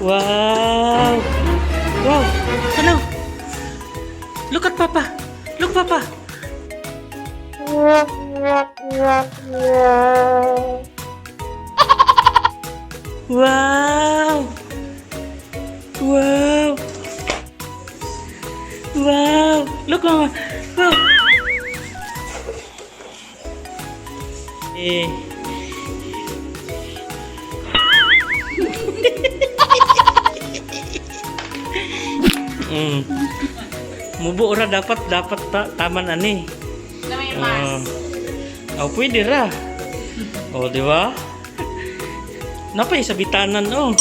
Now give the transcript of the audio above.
Wow! Wow! Ano? Look at Papa! Look, Papa! Wow! Wow! Wow! Look, Mama! Wow! Eh. Mubo ora dapat taman ani. Na may mas. Oh, pwede ra. Oh, di ba? Napay sa bitanan oh.